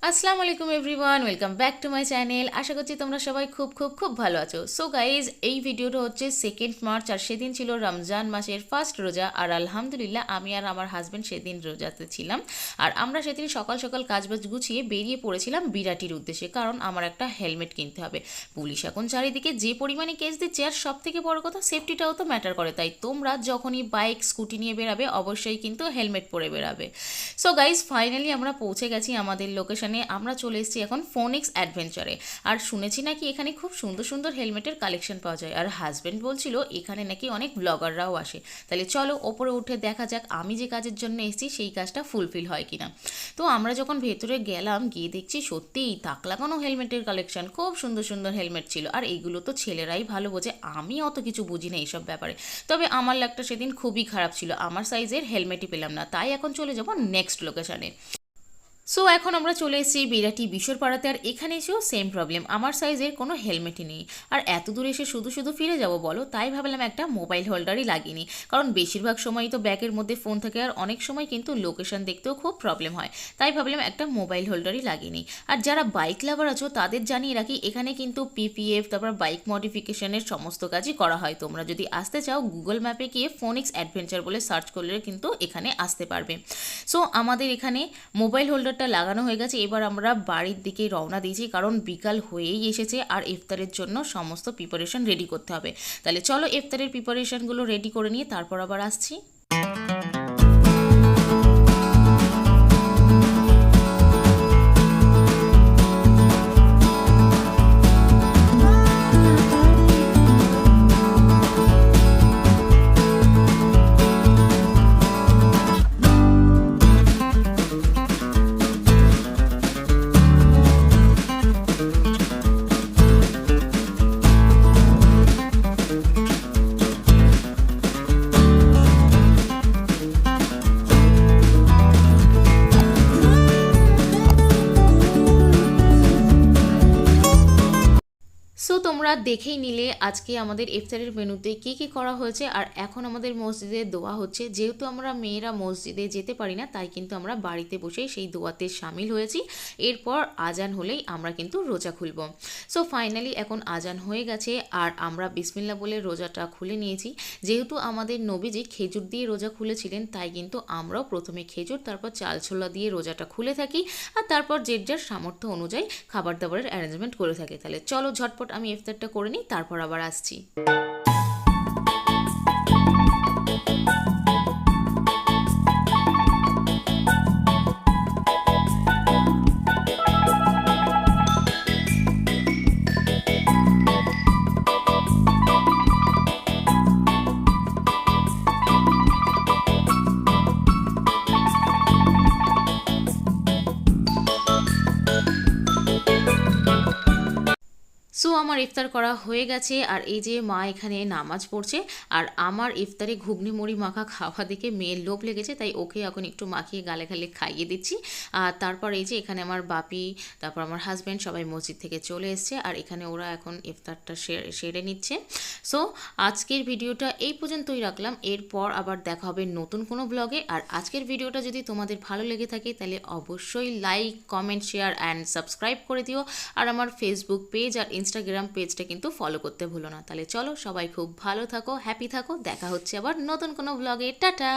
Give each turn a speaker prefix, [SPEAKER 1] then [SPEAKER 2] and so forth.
[SPEAKER 1] আসসালামু আলাইকুম everyone, welcome back to my channel. আশা করছি তোমরা সবাই খুব খুব খুব ভালো আছো। সো গাইজ, এই ভিডিওটা হচ্ছে 2 মার্চ, আর সেদিন ছিল রমজান মাসের ফার্স্ট রোজা। আর আলহামদুলিল্লাহ আমি আর আমার হাজব্যান্ড সেদিন রোজাতে ছিলাম। আর আমরা সেদিন সকাল সকাল কাজবাজ গুছিয়ে বেরিয়ে পড়েছিলাম বিরাটির উদ্দেশ্যে, কারণ আমার একটা হেলমেট কিনতে হবে। পুলিশ এখন চারিদিকে যে পরিমাণে কেস দিচ্ছে, আর সব থেকে বড় কথা সেফটিটাও তো ম্যাটার করে। তাই তোমরা যখনই বাইক স্কুটি নিয়ে বেরাবে অবশ্যই কিন্তু হেলমেট পরে বেরাবে। সো গাইজ, ফাইনালি আমরা পৌঁছে গেছি আমাদের লোকেশনে। আমরা চলে এসেছি এখন ফোনিক্স অ্যাডভেঞ্চারে। আর শুনেছি নাকি এখানে খুব সুন্দর সুন্দর হেলমেটের কালেকশন পাওয়া যায়। আর হাজব্যান্ড বলছিল এখানে নাকি অনেক ব্লগাররাও আসে। তাহলে চলো ওপরে উঠে দেখা যাক আমি যে কাজের জন্য এসেছি সেই কাজটা ফুলফিল হয় কিনা। তো আমরা যখন ভেতরে গেলাম, গিয়ে দেখছি সত্যিই তাক লাগানো হেলমেটের কালেকশন, খুব সুন্দর সুন্দর হেলমেট ছিল। আর এইগুলো তো ছেলেরাই ভালো বোঝে, আমি অত কিছু বুঝি না এইসব ব্যাপারে। তবে আমার লাগটা সেদিন খুবই খারাপ ছিল, আমার সাইজের হেলমেটই পেলাম না। তাই এখন চলে যাবো নেক্সট লোকেশনে। সো এখন আমরা চলে এসেছি বিরাটি বিশ্বরপাড়াতে। আর এখানে এসেও সেম প্রবলেম, আমার সাইজের কোনো হেলমেটই নেই। আর এত দূর এসে শুধু শুধু ফিরে যাব বলো? তাই ভাবলাম একটা মোবাইল হোল্ডারই লাগিয়ে নিই, কারণ বেশিরভাগ সময়ই তো ব্যাগের মধ্যে ফোন থাকে, আর অনেক সময় কিন্তু লোকেশন দেখতেও খুব প্রবলেম হয়। তাই ভাবলাম একটা মোবাইল হোল্ডারই লাগিয়ে নিই। আর যারা বাইক লাভার আছো তাদের জানিয়ে রাখি, এখানে কিন্তু পিপিএফ, তারপর বাইক মডিফিকেশনের সমস্ত কাজই করা হয়। তোমরা যদি আসতে চাও গুগল ম্যাপে গিয়ে ফোনিক্স অ্যাডভেঞ্চার বলে সার্চ করলে কিন্তু এখানে আসতে পারবে। সো আমাদের এখানে মোবাইল হোল্ডার লাগানো হয়ে গেছে। এবার আমরা বাড়ির দিকে রওনা দিয়েছি, কারণ বিকাল হয়েই এসেছে আর ইফতারের জন্য সমস্ত প্রিপারেশন রেডি করতে হবে। তাহলে চলো ইফতারের প্রিপারেশনগুলো রেডি করে নিয়ে তারপর আবার আসছি। সো তোমরা দেখেই নিলে আজকে আমাদের ইফতারের মেনুতে কী কী করা হয়েছে। আর এখন আমাদের মসজিদে দোয়া হচ্ছে। যেহেতু আমরা মেয়েরা মসজিদে যেতে পারি না, তাই কিন্তু আমরা বাড়িতে বসেই সেই দোয়াতে সামিল হয়েছি। এরপর আজান হলেই আমরা কিন্তু রোজা খুলব। সো ফাইনালি এখন আজান হয়ে গেছে, আর আমরা বিসমিল্লাহ বলে রোজাটা খুলে নিয়েছি। যেহেতু আমাদের নবীজি খেজুর দিয়ে রোজা খুলেছিলেন, তাই কিন্তু আমরাও প্রথমে খেজুর, তারপর চাল ছোলা দিয়ে রোজাটা খুলে থাকি। আর তারপর যে যার সামর্থ্য অনুযায়ী খাবার দাবারের অ্যারেঞ্জমেন্ট করে থাকি। তাহলে চলো ঝটপট আমি ইফতারটা করে নিই, তারপর আবার আসছি। সো আমার ইফতার করা হয়ে গেছে, আর এই যে মা এখানে নামাজ পড়ছে। আর আমার ইফতারে ঘুগনি মুড়ি মাখা খাওয়া দেখে মেয়ের লোভ লেগেছে, তাই ওকে এখন একটু মাখিয়ে গালে গালে খাইয়ে দিচ্ছি। আর তারপর এই যে এখানে আমার বাপি, তারপর আমার হাজব্যান্ড সবাই মসজিদ থেকে চলে এসছে, আর এখানে ওরা এখন ইফতারটা সেরে নিচ্ছে। সো আজকের ভিডিওটা এই পর্যন্তই রাখলাম। এরপর আবার দেখা হবে নতুন কোনো ব্লগে। আর আজকের ভিডিওটা যদি তোমাদের ভালো লেগে থাকে তাহলে অবশ্যই like, comment, share and subscribe করে দিও। আর আমার ফেসবুক পেজ আর ইনস্টাগ্রাম পেজটা কিন্তু ফলো করতে ভুলো না। তাহলে চলো সবাই খুব ভালো থাকো, হ্যাপি থাকো। দেখা হচ্ছে আবার নতুন কোনো ব্লগে। টাটা।